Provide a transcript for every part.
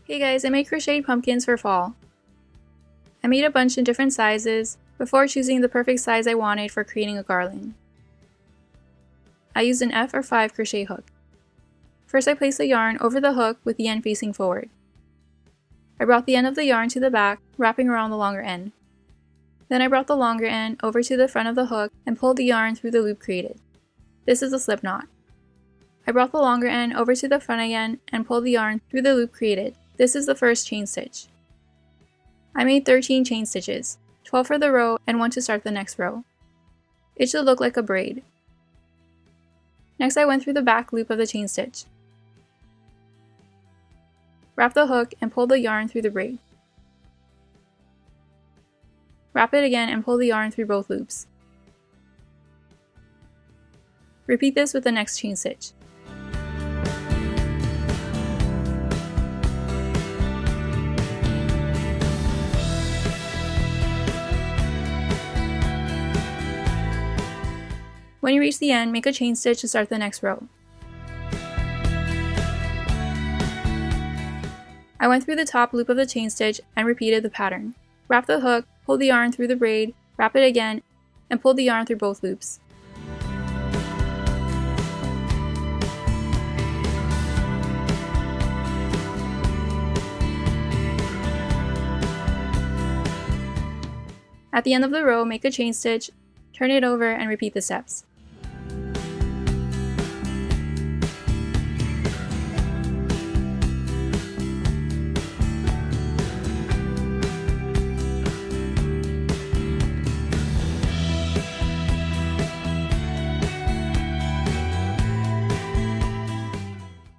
Hey guys, I made crocheted pumpkins for fall. I made a bunch in different sizes before choosing the perfect size I wanted for creating a garland. I used an F or 5 crochet hook. First I placed the yarn over the hook with the end facing forward. I brought the end of the yarn to the back, wrapping around the longer end. Then I brought the longer end over to the front of the hook and pulled the yarn through the loop created. This is a slip knot. I brought the longer end over to the front again and pulled the yarn through the loop created. This is the first chain stitch. I made 13 chain stitches, 12 for the row and 1 to start the next row. It should look like a braid. Next I went through the back loop of the chain stitch. Wrap the hook and pull the yarn through the braid. Wrap it again and pull the yarn through both loops. Repeat this with the next chain stitch. When you reach the end, make a chain stitch to start the next row. I went through the top loop of the chain stitch and repeated the pattern. Wrap the hook, pull the yarn through the braid, wrap it again, and pull the yarn through both loops. At the end of the row, make a chain stitch, turn it over, and repeat the steps.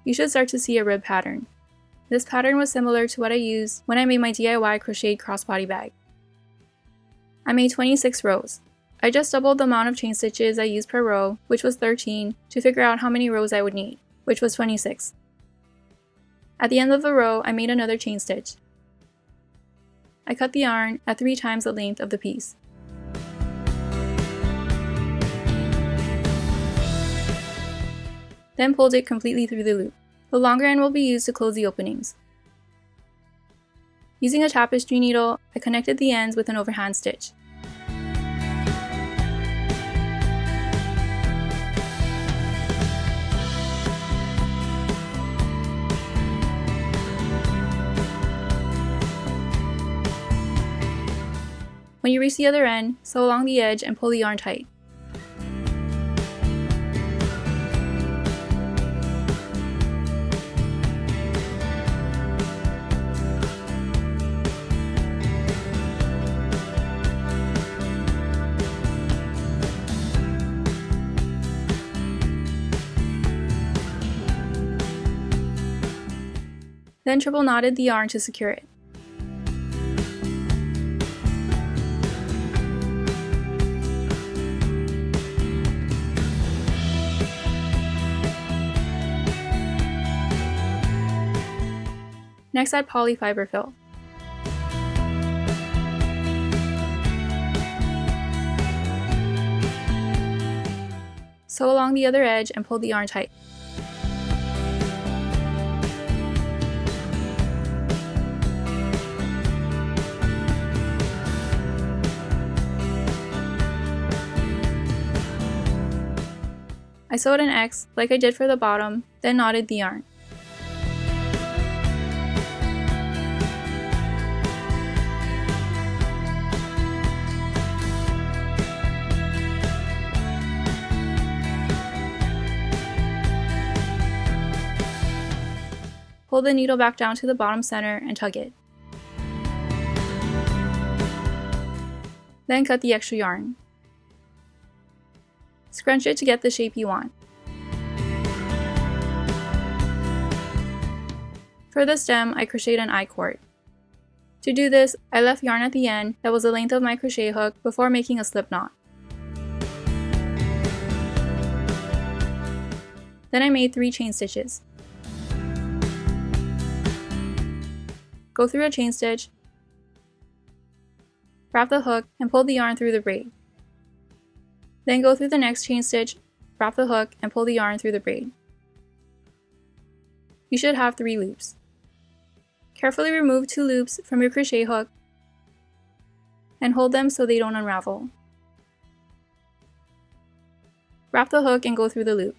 You should start to see a rib pattern. This pattern was similar to what I used when I made my DIY crocheted crossbody bag. I made 26 rows. I just doubled the amount of chain stitches I used per row, which was 13, to figure out how many rows I would need, which was 26. At the end of the row, I made another chain stitch. I cut the yarn at 3 times the length of the piece. Then pulled it completely through the loop. The longer end will be used to close the openings. Using a tapestry needle, I connected the ends with an overhand stitch. When you reach the other end, sew along the edge and pull the yarn tight. Then triple knotted the yarn to secure it. Next, add poly fiber fill. Sew along the other edge and pull the yarn tight. I sewed an X, like I did for the bottom, then knotted the yarn. Pull the needle back down to the bottom center and tug it. Then cut the extra yarn. Scrunch it to get the shape you want. For the stem, I crocheted an I-cord. To do this, I left yarn at the end that was the length of my crochet hook before making a slip knot. Then I made 3 chain stitches. Go through a chain stitch, wrap the hook, and pull the yarn through the braid. Then go through the next chain stitch, wrap the hook, and pull the yarn through the braid. You should have 3 loops. Carefully remove 2 loops from your crochet hook and hold them so they don't unravel. Wrap the hook and go through the loop.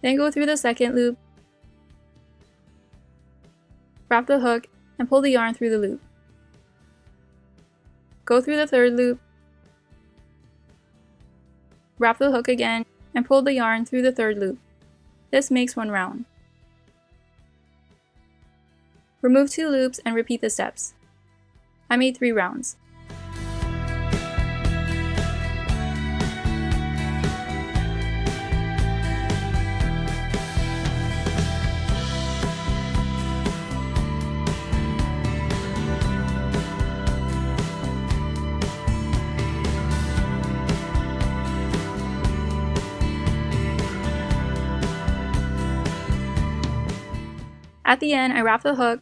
Then go through the second loop, wrap the hook, and pull the yarn through the loop. Go through the third loop, wrap the hook again, and pull the yarn through the third loop. This makes 1 round. Remove 2 loops and repeat the steps. I made 3 rounds. At the end, I wrapped the hook,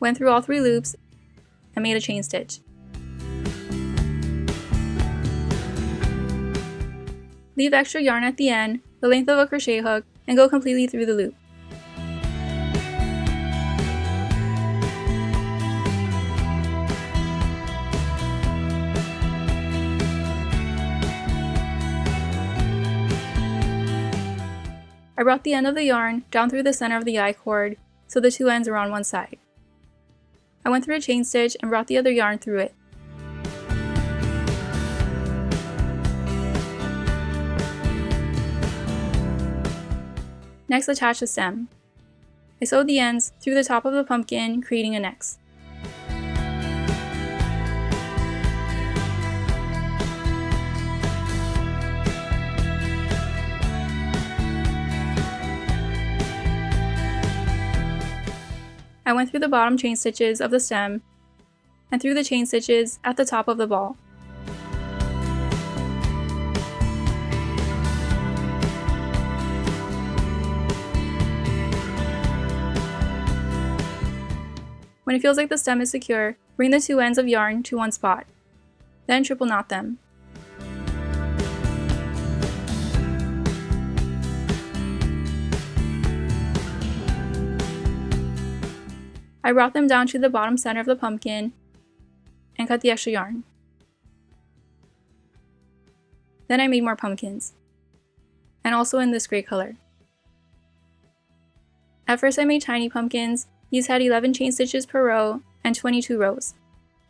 went through all 3 loops, and made a chain stitch. Leave extra yarn at the end, the length of a crochet hook, and go completely through the loop. I brought the end of the yarn down through the center of the I-cord, so the 2 ends are on one side. I went through a chain stitch and brought the other yarn through it. Next, attach the stem. I sewed the ends through the top of the pumpkin, creating a neck. I went through the bottom chain stitches of the stem and through the chain stitches at the top of the ball. When it feels like the stem is secure, bring the 2 ends of yarn to one spot. Then triple knot them. I brought them down to the bottom center of the pumpkin and cut the extra yarn. Then I made more pumpkins, and also in this gray color. At first I made tiny pumpkins. These had 11 chain stitches per row and 22 rows.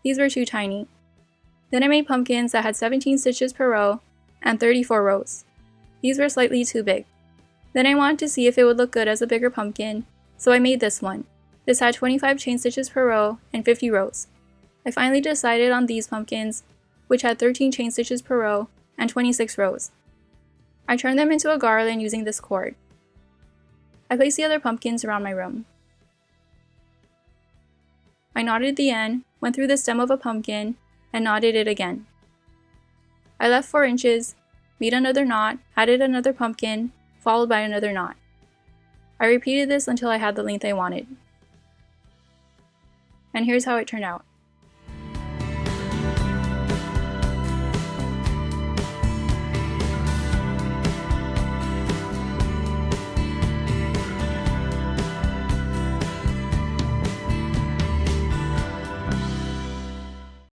These were too tiny. Then I made pumpkins that had 17 stitches per row and 34 rows. These were slightly too big. Then I wanted to see if it would look good as a bigger pumpkin, so I made this one. This had 25 chain stitches per row and 50 rows. I finally decided on these pumpkins, which had 13 chain stitches per row and 26 rows. I turned them into a garland using this cord. I placed the other pumpkins around my room. I knotted the end, went through the stem of a pumpkin, and knotted it again. I left 4 inches, made another knot, added another pumpkin, followed by another knot. I repeated this until I had the length I wanted. And here's how it turned out.